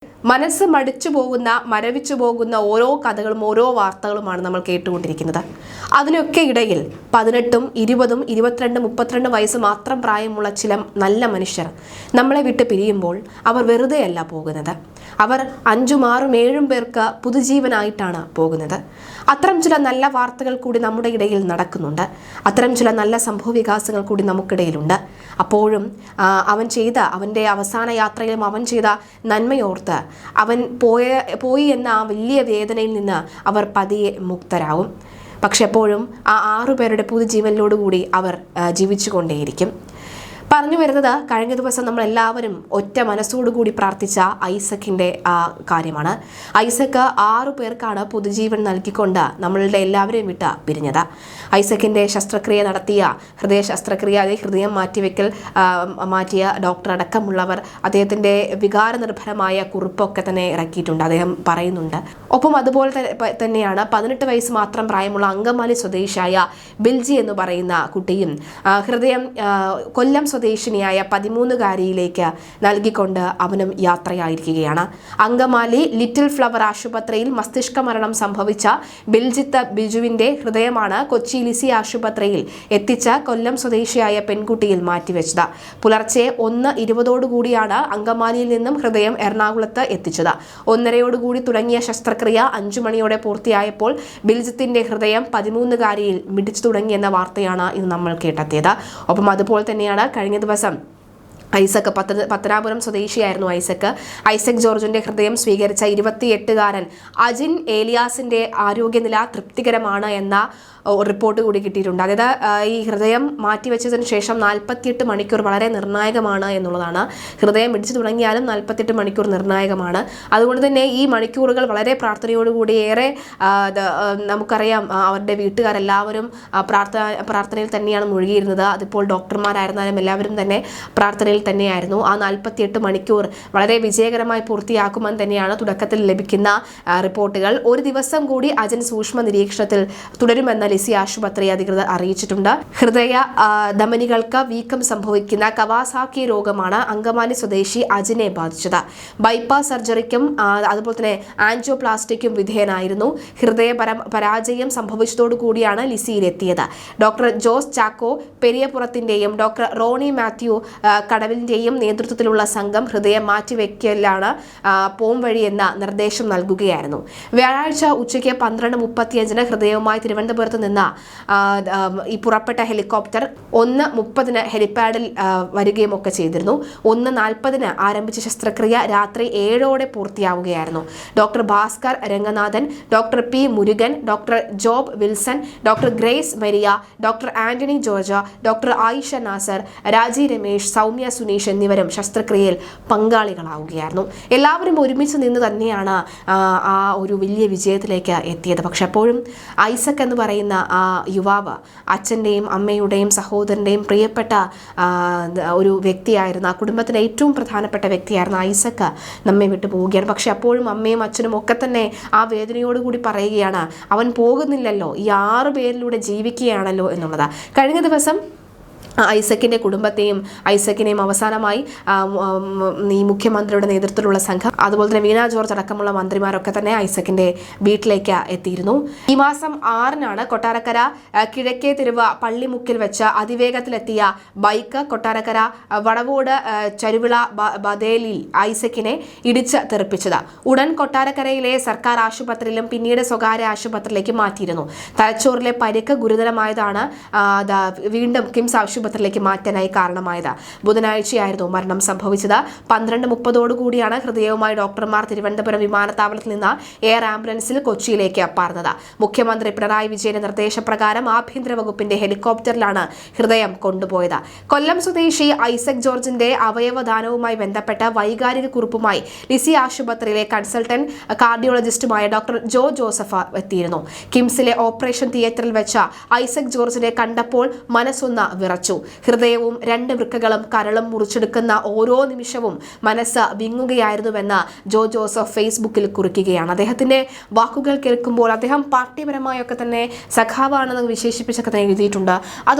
മനസ്സ് മരവിച്ചു പോകുന്ന ഓരോ കഥകളും ഓരോ വാർത്തകളുമാണ് നമ്മൾ കേട്ടുകൊണ്ടിരിക്കുന്നത്. അതിനൊക്കെ ഇടയിൽ 18, 20, 22, 32 വയസ്സ് മാത്രം പ്രായമുള്ള ചില നല്ല മനുഷ്യർ നമ്മളെ വിട്ട് പിരിയുമ്പോൾ അവർ വെറുതെയല്ല പോകുന്നത്. അവർ 5, 6, 7 പേർക്ക് പുതുജീവനായിട്ടാണ് പോകുന്നത്. അത്തരം ചില നല്ല വാർത്തകൾ കൂടി നമ്മുടെ ഇടയിൽ നടക്കുന്നുണ്ട്. അത്തരം ചില നല്ല സംഭവ വികാസങ്ങൾ കൂടി നമുക്കിടയിലുണ്ട്. അപ്പോഴും അവൻ്റെ അവസാന യാത്രയിലും അവൻ ചെയ്ത നന്മയോർത്ത് അവൻ പോയി എന്ന ആ വലിയ വേദനയിൽ നിന്ന് അവർ പതിയെ മുക്തരാവും. പക്ഷെ എപ്പോഴും ആ 6 പേരുടെ പുതുജീവനിലോടുകൂടി അവർ ജീവിച്ചുകൊണ്ടേയിരിക്കും. പറഞ്ഞു വരുന്നത്, കഴിഞ്ഞ ദിവസം നമ്മൾ എല്ലാവരും ഒറ്റ മനസ്സോടുകൂടി പ്രാർത്ഥിച്ച ഐസക്കിൻ്റെ കാര്യമാണ്. ഐസക്ക് 6 പേർക്കാണ് പുതുജീവൻ നൽകിക്കൊണ്ട് നമ്മളുടെ എല്ലാവരെയും വിട്ട് പിരിഞ്ഞത്. ഐസക്കിൻ്റെ ശസ്ത്രക്രിയ നടത്തിയ ഹൃദയ ശസ്ത്രക്രിയ, ഹൃദയം മാറ്റിയ ഡോക്ടർ അടക്കമുള്ളവർ അദ്ദേഹത്തിൻ്റെ വികാരനിർഭരമായ കുറിപ്പൊക്കെ തന്നെ ഇറക്കിയിട്ടുണ്ട്. അദ്ദേഹം പറയുന്നുണ്ട്. ഒപ്പം അതുപോലെ തന്നെയാണ് 18 വയസ്സ് മാത്രം പ്രായമുള്ള അങ്കമാലി സ്വദേശിയായ ബിൽജി എന്ന് പറയുന്ന കുട്ടിയും ഹൃദയം കൊല്ലം സ്വദേശിനിയായ 13-കാരിയിലേക്ക് നൽകിക്കൊണ്ട് അവനും യാത്രയായിരിക്കുകയാണ്. അങ്കമാലി ലിറ്റിൽ ഫ്ലവർ ആശുപത്രിയിൽ മസ്തിഷ്ക മരണം സംഭവിച്ച ബിൽജിത്ത് ബിജുവിന്റെ ഹൃദയമാണ് കൊച്ചി ലിസി ആശുപത്രിയിൽ എത്തിച്ച കൊല്ലം സ്വദേശിയായ പെൺകുട്ടിയിൽ മാറ്റിവെച്ചത്. പുലർച്ചെ 1:20 അങ്കമാലിയിൽ നിന്നും ഹൃദയം എറണാകുളത്ത് എത്തിച്ചത്. 1:30 തുടങ്ങിയ ശസ്ത്രക്രിയ 5 മണിയോടെ പൂർത്തിയായപ്പോൾ ബിൽജിത്തിന്റെ ഹൃദയം 13-കാരിയിൽ മിടിച്ചു തുടങ്ങിയെന്ന വാർത്തയാണ് ഇന്ന് നമ്മൾ കേട്ടെത്തിയത്. ഒപ്പം അതുപോലെ തന്നെയാണ് കഴിഞ്ഞ ദിവസം ഐസക്, പത്തനാപുരം സ്വദേശിയായിരുന്നു ഐസക് ജോർജിന്റെ ഹൃദയം സ്വീകരിച്ച 28-കാരൻ അജിൻ ഏലിയാസിന്റെ ആരോഗ്യനില തൃപ്തികരമാണ് എന്ന റിപ്പോർട്ട് കൂടി കിട്ടിയിട്ടുണ്ട്. അതായത് ഈ ഹൃദയം മാറ്റിവെച്ചതിന് ശേഷം 48 മണിക്കൂർ വളരെ നിർണായകമാണ് എന്നുള്ളതാണ്. ഹൃദയം ഇടിച്ചു തുടങ്ങിയാലും 48 മണിക്കൂർ നിർണായകമാണ്. അതുകൊണ്ട് തന്നെ ഈ മണിക്കൂറുകൾ വളരെ പ്രാർത്ഥനയോടുകൂടി ഏറെ നമുക്കറിയാം, അവരുടെ വീട്ടുകാരെല്ലാവരും പ്രാർത്ഥനയിൽ തന്നെയാണ് മുഴുകിയിരുന്നത്. അതിപ്പോൾ ഡോക്ടർമാരായിരുന്നാലും എല്ലാവരും തന്നെ പ്രാർത്ഥനയിൽ തന്നെയായിരുന്നു. ആ 48 മണിക്കൂർ വളരെ വിജയകരമായി പൂർത്തിയാക്കുമെന്ന് തന്നെയാണ് തുടക്കത്തിൽ ലഭിക്കുന്ന റിപ്പോർട്ടുകൾ. ഒരു ദിവസം കൂടി അജൻ സൂക്ഷ്മ നിരീക്ഷണത്തിൽ തുടരുമെന്ന ലിസി ആശുപത്രി അധികൃതർ അറിയിച്ചിട്ടുണ്ട്. ഹൃദയ ധമനികൾക്ക് വീക്കം സംഭവിക്കുന്ന കവാസാക്കി രോഗമാണ് അങ്കമാലി സ്വദേശി അജിനെ ബാധിച്ചത്. ബൈപ്പാസ് സർജറിക്കും അതുപോലെ തന്നെ ആൻജിയോപ്ലാസ്റ്റിക്കും വിധേയനായിരുന്നു. ഹൃദയ പരാജയം സംഭവിച്ചതോടുകൂടിയാണ് ലിസിയിലെത്തിയത്. ഡോക്ടർ ജോസ് ചാക്കോ പെരിയപുറത്തിന്റെയും ഡോക്ടർ റോണി മാത്യു കടവിന്റെയും നേതൃത്വത്തിലുള്ള സംഘം ഹൃദയം മാറ്റിവെക്കലാണ് പോംവഴി എന്ന നിർദ്ദേശം നൽകുകയായിരുന്നു. വ്യാഴാഴ്ച ഉച്ചയ്ക്ക് 12:35 ഹൃദയവുമായി തിരുവനന്തപുരത്ത് നിന്ന് ഈ പുറപ്പെട്ട ഹെലികോപ്റ്റർ 1:30 ഹെലിപാഡിൽ വരികയും ഒക്കെ ചെയ്തിരുന്നു. 1:40 ആരംഭിച്ച ശസ്ത്രക്രിയ രാത്രി 7 പൂർത്തിയാവുകയായിരുന്നു. Doctor Bhaskar Ranganathan, doctor P Murugan, doctor Job Wilson, doctor Grace Maria, doctor Antony George, doctor Ayesha Nasar, Raji Ramesh, Soumya Suneesh എന്നിവരും ശസ്ത്രക്രിയയിൽ പങ്കാളികളാവുകയായിരുന്നു. എല്ലാവരും ഒരുമിച്ച് നിന്ന് തന്നെയാണ് ആ ഒരു വലിയ വിജയത്തിലേക്ക് എത്തിയത്. പക്ഷെ അപ്പോഴും ഐസക് എന്ന് പറയുന്ന ആ യുവാവ് അച്ഛൻ്റെയും അമ്മയുടെയും സഹോദരൻ്റെയും പ്രിയപ്പെട്ട ഒരു വ്യക്തിയായിരുന്നു. ആ കുടുംബത്തിൻ്റെ ഏറ്റവും പ്രധാനപ്പെട്ട വ്യക്തിയായിരുന്നു ഐസക് നമ്മെ വിട്ടു പോവുകയാണ്. പക്ഷെ അപ്പോഴും അമ്മയും അച്ഛനും ഒക്കെ തന്നെ ആ വേദനയോടുകൂടി പറയുകയാണ്, അവൻ പോകുന്നില്ലല്ലോ, ഈ 6 പേരിലൂടെ ജീവിക്കുകയാണല്ലോ എന്നുള്ളത്. കഴിഞ്ഞ ദിവസം ഐസക്കിൻ്റെ കുടുംബത്തെയും ഐസക്കിനെയും അവസാനമായി ഈ മുഖ്യമന്ത്രിയുടെ നേതൃത്വത്തിലുള്ള സംഘം, അതുപോലെ തന്നെ വീണ ജോർജ് അടക്കമുള്ള മന്ത്രിമാരൊക്കെ തന്നെ ഐസക്കിൻ്റെ വീട്ടിലേക്ക് എത്തിയിരുന്നു. ഈ മാസം 6 കൊട്ടാരക്കര കിഴക്കേ തെരുവ് പള്ളിമുക്കിൽ വെച്ച് അതിവേഗത്തിലെത്തിയ ബൈക്ക് കൊട്ടാരക്കര വടവോട് ചരുവിള ബദേലിൽ ഐസക്കിനെ ഇടിച്ച് തെറിപ്പിച്ചത്. ഉടൻ കൊട്ടാരക്കരയിലെ സർക്കാർ ആശുപത്രിയിലും പിന്നീട് സ്വകാര്യ ആശുപത്രിയിലേക്ക് മാറ്റിയിരുന്നു. തലച്ചോറിലെ പരിക്ക് ഗുരുതരമായതാണ് വീണ്ടും കിംസ് ആശുപത്രിയിലേക്ക് മാറ്റാനായി കാരണമായത്. ബുധനാഴ്ചയായിരുന്നു മരണം സംഭവിച്ചത്. 12:30 ഹൃദയവുമായി ഡോക്ടർമാർ തിരുവനന്തപുരം വിമാനത്താവളത്തിൽ നിന്ന് എയർ ആംബുലൻസിൽ കൊച്ചിയിലേക്ക് പറന്നത്. മുഖ്യമന്ത്രി പിണറായി വിജയന്റെ നിർദ്ദേശപ്രകാരം ആഭ്യന്തര വകുപ്പിന്റെ ഹെലികോപ്റ്ററിലാണ് ഹൃദയം കൊണ്ടുപോയത്. കൊല്ലം സ്വദേശി ഐസക് ജോർജിന്റെ അവയവദാനവുമായി ബന്ധപ്പെട്ട വൈകാരിക കുറിപ്പുമായി ലിസി ആശുപത്രിയിലെ കൺസൾട്ടന്റ് കാർഡിയോളജിസ്റ്റുമായ ഡോക്ടർ ജോ ജോസഫ് എത്തിയിരുന്നു. കിംസിലെ ഓപ്പറേഷൻ തിയേറ്ററിൽ വെച്ച ഐസക് ജോർജിനെ കണ്ടപ്പോൾ മനസ്സൊന്ന് വിറച്ചു. വിറച്ചു. ഹൃദയവും 2 വൃക്കകളും കരളും മുറിച്ചെടുക്കുന്ന ഓരോ നിമിഷവും മനസ്സ് വിങ്ങുകയായിരുന്നുവെന്ന് ജോ ജോസഫ് ഫേസ്ബുക്കിൽ കുറിക്കുകയാണ്. അദ്ദേഹത്തിന്റെ വാക്കുകൾ കേൾക്കുമ്പോൾ അദ്ദേഹം പാർട്ടിപരമായൊക്കെ തന്നെ സഖാവാണെന്ന് വിശേഷിപ്പിച്ചൊക്കെ തന്നെ എഴുതിയിട്ടുണ്ട്.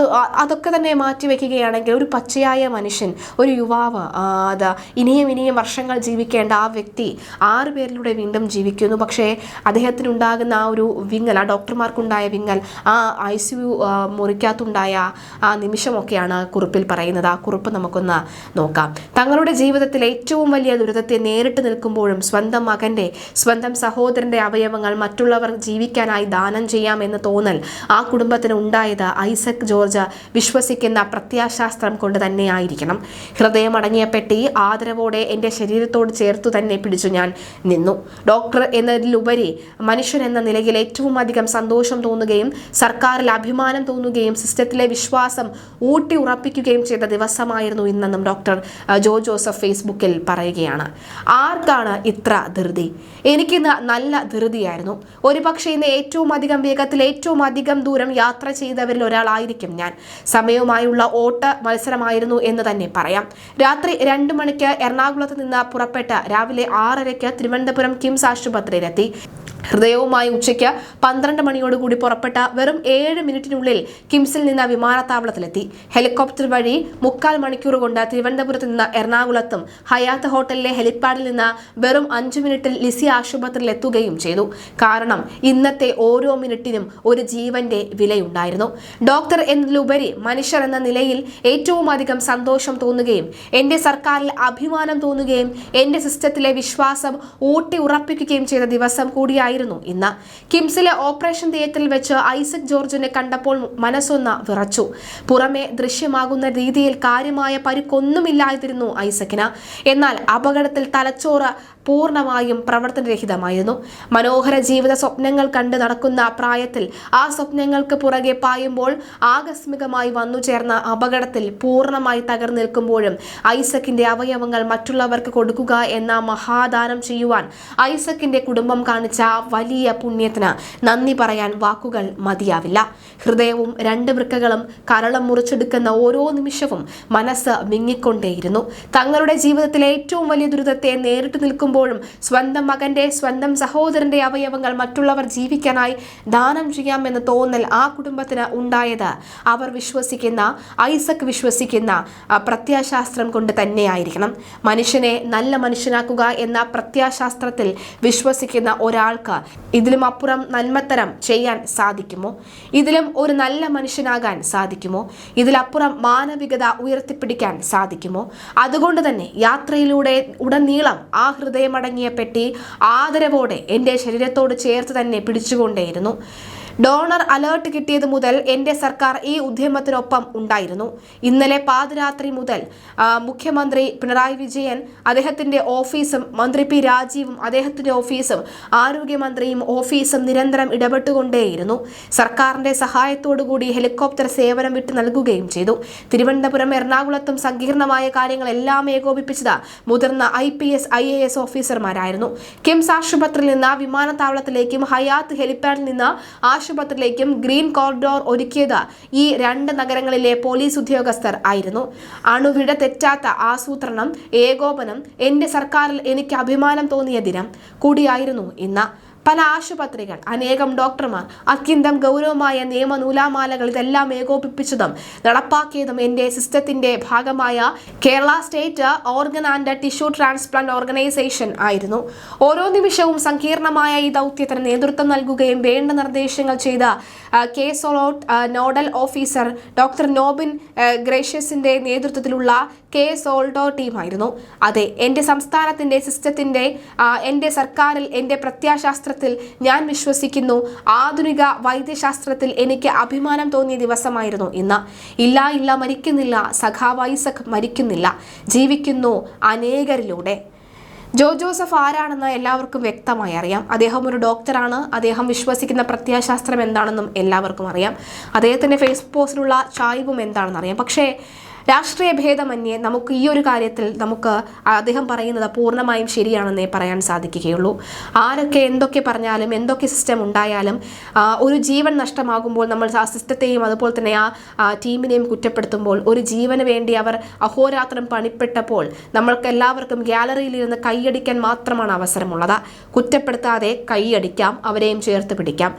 അതൊക്കെ തന്നെ മാറ്റിവെക്കുകയാണെങ്കിൽ ഒരു പച്ചയായ മനുഷ്യൻ, ഒരു യുവാവ്, അത് ഇനിയും വർഷങ്ങൾ ജീവിക്കേണ്ട ആ വ്യക്തി 6 പേരിലൂടെ വീണ്ടും ജീവിക്കുന്നു. പക്ഷേ അദ്ദേഹത്തിനുണ്ടാകുന്ന ആ ഒരു വിങ്ങൽ, ആ ഡോക്ടർമാർക്കുണ്ടായ വിങ്ങൽ, ആ ICU മുറിക്കകത്തുണ്ടായ ആ നിമിഷമൊക്കെയാണ് കുറിപ്പിൽ പറയുന്നത്. ആ കുറിപ്പ് നമുക്കൊന്ന് നോക്കാം. തങ്ങളുടെ ജീവിതത്തിലെ ഏറ്റവും വലിയ ദുരിതത്തെ നേരിട്ട് നിൽക്കുമ്പോഴും സ്വന്തം മകന്റെ, സ്വന്തം സഹോദരന്റെ അവയവങ്ങൾ മറ്റുള്ളവർ ജീവിക്കാനായി ദാനം ചെയ്യാമെന്ന് തോന്നൽ ആ കുടുംബത്തിന് ഉണ്ടായത് ഐസക് ജോർജ് വിശ്വസിക്കുന്ന പ്രത്യാശാസ്ത്രം കൊണ്ട് തന്നെയായിരിക്കണം. ഹൃദയമടങ്ങിയ പെട്ടി ആദരവോടെ എൻ്റെ ശരീരത്തോട് ചേർത്തു തന്നെ പിടിച്ചു ഞാൻ നിന്നു. ഡോക്ടർ എന്നതിലുപരി മനുഷ്യൻ എന്ന നിലയിൽ ഏറ്റവും അധികം സന്തോഷം തോന്നുകയും സർക്കാരിൽ അഭിമാനം തോന്നുകയും സിസ്റ്റത്തിലെ വിശ്വാസം ഊട്ടി ഉറപ്പിക്കുകയും ചെയ്ത ദിവസമായിരുന്നു ഇന്നെന്നും ഡോക്ടർ ജോ ജോസഫ് ഫേസ്ബുക്കിൽ പറയുകയാണ്. ആർക്കാണ് ഇത്ര ധൃതി? എനിക്കിന്ന് നല്ല ധൃതിയായിരുന്നു. ഒരുപക്ഷെ ഇന്ന് ഏറ്റവും അധികം വേഗത്തിൽ ഏറ്റവും അധികം ദൂരം യാത്ര ചെയ്തവരിൽ ഒരാളായിരിക്കും ഞാൻ. സമയവുമായുള്ള ഓട്ട മത്സരമായിരുന്നു എന്ന് തന്നെ പറയാം. രാത്രി 2 മണിക്ക് എറണാകുളത്ത് നിന്ന് പുറപ്പെട്ട് രാവിലെ 6:30 തിരുവനന്തപുരം കിംസ് ആശുപത്രിയിലെത്തി. ഹൃദയവുമായി ഉച്ചയ്ക്ക് 12 മണിയോടുകൂടി പുറപ്പെട്ട വെറും 7 മിനിറ്റിനുള്ളിൽ കിംസിൽ നിന്ന് വിമാനത്താവളത്തിലെത്തി. ഹെലികോപ്റ്റർ വഴി 3/4 മണിക്കൂർ കൊണ്ട് തിരുവനന്തപുരത്ത് നിന്ന് എറണാകുളത്തും ഹയാത്ത് ഹോട്ടലിലെ ഹെലിപ്പാഡിൽ നിന്ന് വെറും 5 മിനിറ്റിൽ ലിസി ആശുപത്രിയിൽ എത്തുകയും ചെയ്തു. കാരണം ഇന്നത്തെ ഓരോ മിനിറ്റിനും ഒരു ജീവന്റെ വിലയുണ്ടായിരുന്നു. ഡോക്ടർ എന്നതിലുപരി മനുഷ്യർ എന്ന നിലയിൽ ഏറ്റവും അധികം സന്തോഷം തോന്നുകയും എൻ്റെ സർക്കാരിൽ അഭിമാനം തോന്നുകയും എൻ്റെ സിസ്റ്റത്തിലെ വിശ്വാസം ഊട്ടി ഉറപ്പിക്കുകയും ചെയ്ത ദിവസം കൂടിയായിരുന്നു ഇന്ന്. കിംസിലെ ഓപ്പറേഷൻ തിയേറ്ററിൽ വെച്ച് ഐസക് ജോർജിനെ കണ്ടപ്പോൾ മനസ്സൊന്ന് വിറച്ചു. പുറമെ ദൃശ്യമാകുന്ന രീതിയിൽ കാര്യമായ പരിക്കൊന്നുമില്ലായിരുന്നു ഐസക്കിന്. എന്നാൽ അപകടത്തിൽ തലച്ചോറ് പൂർണ്ണമായും പ്രവർത്തനരഹിതമായിരുന്നു. മനോഹര ജീവിത സ്വപ്നങ്ങൾ കണ്ട് നടക്കുന്ന പ്രായത്തിൽ ആ സ്വപ്നങ്ങൾക്ക് പുറകെ പായുമ്പോൾ ആകസ്മികമായി വന്നു ചേർന്ന അപകടത്തിൽ പൂർണ്ണമായി തകർന്നു നിൽക്കുമ്പോഴും ഐസക്കിന്റെ അവയവങ്ങൾ മറ്റുള്ളവർക്ക് കൊടുക്കുക എന്ന മഹാദാനം ചെയ്യുവാൻ ഐസക്കിന്റെ കുടുംബം കാണിച്ച വലിയ പുണ്യത്തിന് നന്ദി പറയാൻ വാക്കുകൾ മതിയാവില്ല. ഹൃദയവും 2 വൃക്കകളും കരളം മുറിച്ചെടുക്കുന്ന ഓരോ നിമിഷവും മനസ്സ് വിങ്ങിക്കൊണ്ടേയിരുന്നു. തങ്ങളുടെ ജീവിതത്തിലെ ഏറ്റവും വലിയ ദുരിതത്തെ നേരിട്ട് നിൽക്കുമ്പോഴും സ്വന്തം മകന്റെ, സ്വന്തം സഹോദരന്റെ അവയവങ്ങൾ മറ്റുള്ളവർ ജീവിക്കാനായി ദാനം ചെയ്യാമെന്ന് തോന്നൽ ആ കുടുംബത്തിന് ഉണ്ടായത് അവർ വിശ്വസിക്കുന്ന, ഐസക് വിശ്വസിക്കുന്ന പ്രത്യാശാസ്ത്രം കൊണ്ട് തന്നെയായിരിക്കണം. മനുഷ്യനെ നല്ല മനുഷ്യനാക്കുക എന്ന പ്രത്യാശാസ്ത്രത്തിൽ വിശ്വസിക്കുന്ന ഒരാൾക്ക് ഇതിലും അപ്പുറം നന്മത്തരം ചെയ്യാൻ സാധിക്കുമോ? ഇതിലും ഒരു നല്ല മനുഷ്യനാകാൻ സാധിക്കുമോ? ഇതിലപ്പുറം മാനവികത ഉയർത്തിപ്പിടിക്കാൻ സാധിക്കുമോ? അതുകൊണ്ട് തന്നെ യാത്രയിലൂടെ ഉടനീളം ആ ഹൃദയമടങ്ങിയ പെട്ടി ആദരവോടെ എൻ്റെ ശരീരത്തോട് ചേർത്ത് തന്നെ പിടിച്ചുകൊണ്ടേയിരുന്നു. ഡോണർ അലേർട്ട് കിട്ടിയത് മുതൽ എൻ്റെ സർക്കാർ ഈ ഉദ്യമത്തിനൊപ്പം ഉണ്ടായിരുന്നു. ഇന്നലെ പാതിരാത്രി മുതൽ മുഖ്യമന്ത്രി പിണറായി വിജയൻ, അദ്ദേഹത്തിൻ്റെ ഓഫീസും മന്ത്രി പി രാജീവും അദ്ദേഹത്തിൻ്റെ ഓഫീസും ആരോഗ്യമന്ത്രിയും ഓഫീസും നിരന്തരം ഇടപെട്ടുകൊണ്ടേയിരുന്നു. സർക്കാരിൻ്റെ സഹായത്തോടുകൂടി ഹെലികോപ്റ്റർ സേവനം വിട്ട് നൽകുകയും ചെയ്തു. തിരുവനന്തപുരം, എറണാകുളത്തും സങ്കീർണമായ കാര്യങ്ങളെല്ലാം ഏകോപിപ്പിച്ചത് മുതിർന്ന IPS IAS ഓഫീസർമാരായിരുന്നു. കിംസ് ആശുപത്രിയിൽ നിന്ന് വിമാനത്താവളത്തിലേക്കും ഹയാത്ത് ഹെലിപ്പാഡിൽ നിന്ന് ആശുപത്രിയിലേക്കും ഗ്രീൻ കോറിഡോർ ഒരുക്കിയത് ഈ 2 നഗരങ്ങളിലെ പോലീസ് ഉദ്യോഗസ്ഥർ ആയിരുന്നു. അണുവിട തെറ്റാത്ത ആസൂത്രണം, ഏകോപനം എൻ്റെ സർക്കാരിൽ എനിക്ക് അഭിമാനം തോന്നിയ ദിനം കൂടിയായിരുന്നു ഇന്ന്. പല ആശുപത്രികൾ, അനേകം ഡോക്ടർമാർ, അത്യന്തം ഗൗരവമായ നിയമനൂലാമാലകൾ ഇതെല്ലാം ഏകോപിപ്പിച്ചതും നടപ്പാക്കിയതും എൻ്റെ സിസ്റ്റത്തിന്റെ ഭാഗമായ Kerala state organ and tissue transplant organisation ആയിരുന്നു. ഓരോ നിമിഷവും സങ്കീർണമായ ഈ ദൗത്യത്തിന് നേതൃത്വം നൽകുകയും വേണ്ട നിർദ്ദേശങ്ങൾ ചെയ്ത കേസോളോട്ട് നോഡൽ ഓഫീസർ ഡോക്ടർ നോബിൻ ഗ്രേഷ്യസിന്റെ നേതൃത്വത്തിലുള്ള കേസോൾഡോ ടീമായിരുന്നു. അതെ, എൻ്റെ സംസ്ഥാനത്തിന്റെ സിസ്റ്റത്തിന്റെ, എൻ്റെ സർക്കാരിൽ, എൻ്റെ പ്രത്യാശാസ്ത്ര ഞാൻ വിശ്വസിക്കുന്നു. ആധുനിക വൈദ്യശാസ്ത്രത്തിൽ എനിക്ക് അഭിമാനം തോന്നിയ ദിവസമായിരുന്നു ഇന്ന്. ഇല്ല, മരിക്കുന്നില്ല. സഖാവ് ഐസക് മരിക്കുന്നില്ല, ജീവിക്കുന്നു അനേകരിലൂടെ. ജോ ജോസഫ് ആരാണെന്ന് എല്ലാവർക്കും വ്യക്തമായി അറിയാം. അദ്ദേഹം ഒരു ഡോക്ടറാണ്. അദ്ദേഹം വിശ്വസിക്കുന്ന പ്രത്യാശാസ്ത്രം എന്താണെന്നും എല്ലാവർക്കും അറിയാം. അദ്ദേഹത്തിൻ്റെ ഫേസ്ബുക്ക് പോസ്റ്റിലുള്ള ചായ്വും എന്താണെന്ന് അറിയാം. പക്ഷേ രാഷ്ട്രീയ ഭേദമന്യേ നമുക്ക് ഈ ഒരു കാര്യത്തിൽ നമുക്ക് അദ്ദേഹം പറയുന്നത് പൂർണ്ണമായും ശരിയാണെന്നേ പറയാൻ സാധിക്കുകയുള്ളൂ. ആരൊക്കെ എന്തൊക്കെ പറഞ്ഞാലും എന്തൊക്കെ സിസ്റ്റം ഉണ്ടായാലും ഒരു ജീവൻ നഷ്ടമാകുമ്പോൾ നമ്മൾ ആ സിസ്റ്റത്തെയും അതുപോലെ തന്നെ ആ ടീമിനെയും കുറ്റപ്പെടുത്തുമ്പോൾ, ഒരു ജീവന് വേണ്ടി അവർ അഹോരാത്രം പണിപ്പെട്ടപ്പോൾ നമ്മൾക്ക് എല്ലാവർക്കും ഗ്യാലറിയിൽ ഇരുന്ന് കൈയടിക്കാൻ മാത്രമാണ് അവസരമുള്ളത്. കുറ്റപ്പെടുത്താതെ കൈയടിക്കാം, അവരെയും ചേർത്ത് പിടിക്കാം.